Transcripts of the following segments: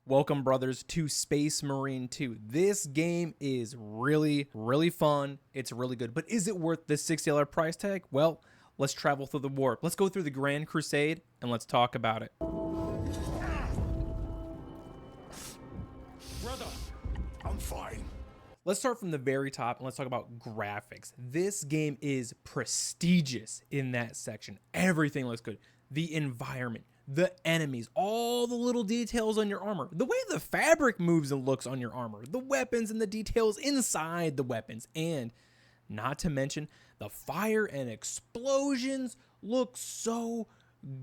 Welcome, brothers, to Space Marine 2. This game is really, really fun. It's really good. But is it worth the $60 price tag? Well, let's travel through the warp. Let's go through the Grand Crusade, and let's talk about it. Brother, I'm fine. Let's start from the very top, and let's talk about graphics. This game is prestigious in that section. Everything looks good. The environment, the enemies, all the little details on your armor, the way the fabric moves and looks on your armor, the weapons and the details inside the weapons, and not to mention the fire and explosions look so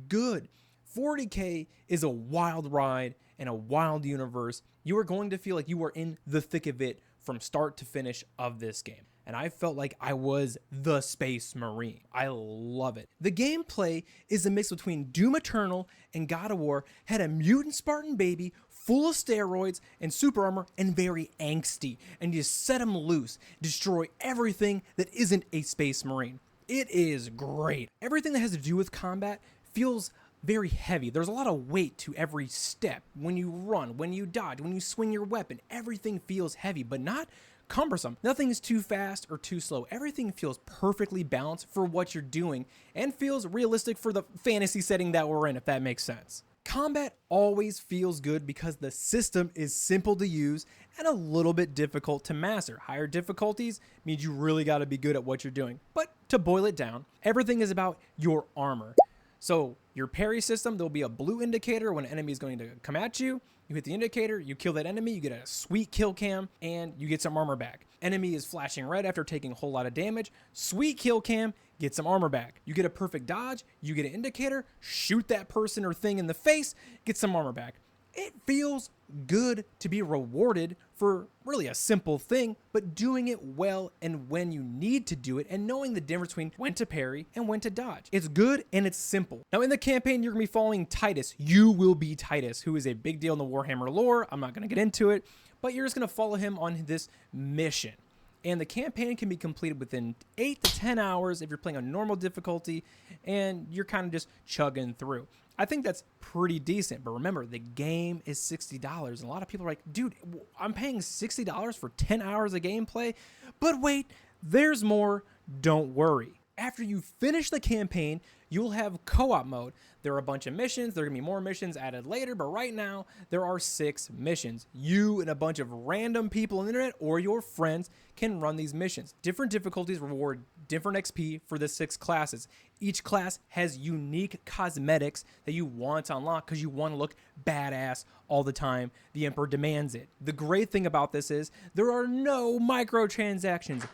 good. 40k is a wild ride and a wild universe. You are going to feel like you are in the thick of it from start to finish of this game. And I felt like I was the Space Marine. I love it. The gameplay is a mix between Doom Eternal and God of War, had a mutant Spartan baby full of steroids and super armor and very angsty. And you set him loose, destroy everything that isn't a Space Marine. It is great. Everything that has to do with combat feels very heavy. There's a lot of weight to every step. When you run, when you dodge, when you swing your weapon, everything feels heavy, but not cumbersome. Nothing is too fast or too slow. Everything feels perfectly balanced for what you're doing and feels realistic for the fantasy setting that we're in, if that makes sense. Combat always feels good because the system is simple to use and a little bit difficult to master. Higher difficulties means you really got to be good at what you're doing. But to boil it down, everything is about your armor. So your parry system, there'll be a blue indicator when an enemy is going to come at you. You hit the indicator, you kill that enemy, you get a sweet kill cam, and you get some armor back. Enemy is flashing red after taking a whole lot of damage. Sweet kill cam, get some armor back. You get a perfect dodge, you get an indicator, shoot that person or thing in the face, get some armor back. It feels good to be rewarded for really a simple thing, but doing it well and when you need to do it and knowing the difference between when to parry and when to dodge. It's good and it's simple. Now in the campaign, you're gonna be following Titus. You will be Titus, who is a big deal in the Warhammer lore. I'm not gonna get into it, but you're just gonna follow him on this mission. And the campaign can be completed within 8 to 10 hours if you're playing on normal difficulty and you're kind of just chugging through. I think that's pretty decent, but remember, the game is $60. And a lot of people are like, dude, I'm paying $60 for 10 hours of gameplay. But wait, there's more. Don't worry. After you finish the campaign, you'll have co-op mode. There are a bunch of missions. There are going to be more missions added later, but right now, there are 6 missions. You and a bunch of random people on the internet or your friends can run these missions. Different difficulties reward different XP for the 6 classes. Each class has unique cosmetics that you want to unlock because you want to look badass all the time. The Emperor demands it. The great thing about this is there are no microtransactions.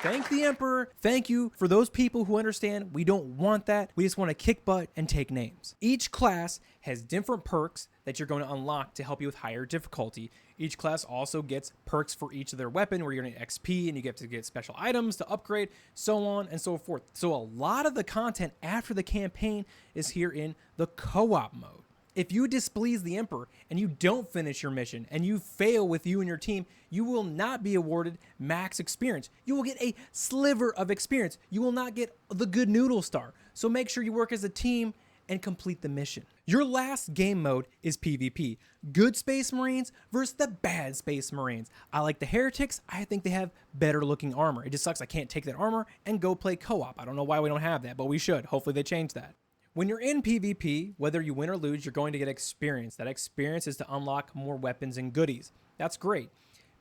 Thank the Emperor. Thank you for those people who understand we don't want that. We just want to kick butt and take names. Each class has different perks that you're going to unlock to help you with higher difficulty. Each class also gets perks for each of their weapon where you're going to get XP and you get to get special items to upgrade, so on and so forth. So a lot of the content after the campaign is here in the co-op mode. If you displease the Emperor and you don't finish your mission and you fail with you and your team, you will not be awarded max experience. You will get a sliver of experience. You will not get the good noodle star. So make sure you work as a team and complete the mission. Your last game mode is PvP. Good Space Marines versus the bad Space Marines. I like the Heretics. I think they have better looking armor. It just sucks I can't take that armor and go play co-op. I don't know why we don't have that, but we should. Hopefully they change that. When you're in PvP, whether you win or lose, you're going to get experience. That experience is to unlock more weapons and goodies. That's great.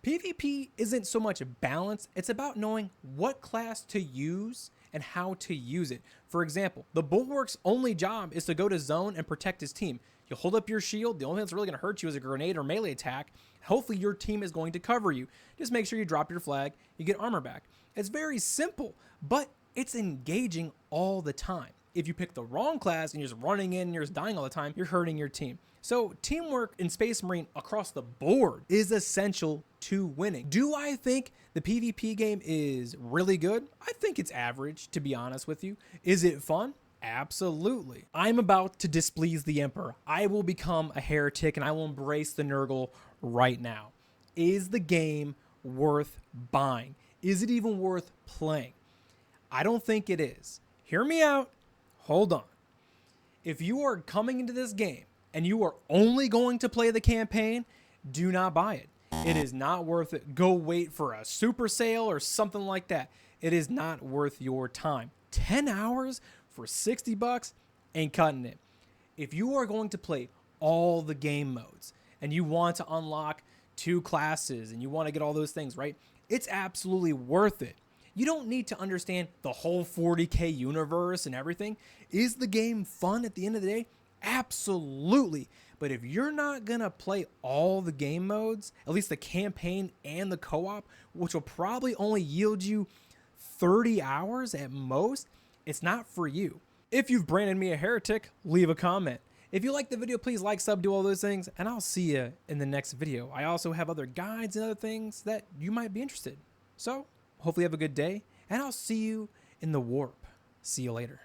PvP isn't so much balance, it's about knowing what class to use and how to use it. For example, the bulwark's only job is to go to zone and protect his team. You hold up your shield, the only thing that's really going to hurt you is a grenade or melee attack. Hopefully your team is going to cover you. Just make sure you drop your flag, you get armor back. It's very simple, but it's engaging all the time. If you pick the wrong class and you're just running in and you're just dying all the time, you're hurting your team. So teamwork in Space Marine across the board is essential to winning. Do I think the PvP game is really good? I think it's average, to be honest with you. Is it fun? Absolutely. I'm about to displease the Emperor. I will become a heretic and I will embrace the Nurgle right now. Is the game worth buying? Is it even worth playing? I don't think it is. Hear me out. Hold on. If you are coming into this game and you are only going to play the campaign, do not buy it. It is not worth it. Go wait for a super sale or something like that. It is not worth your time. 10 hours for $60 ain't cutting it. If you are going to play all the game modes and you want to unlock 2 classes and you want to get all those things, right? It's absolutely worth it. You don't need to understand the whole 40k universe and everything. Is the game fun at the end of the day? Absolutely. But if you're not going to play all the game modes, at least the campaign and the co-op, which will probably only yield you 30 hours at most, it's not for you. If you've branded me a heretic, leave a comment. If you like the video, please like, sub, do all those things, and I'll see you in the next video. I also have other guides and other things that you might be interested. So, hopefully you have a good day, and I'll see you in the warp. See you later.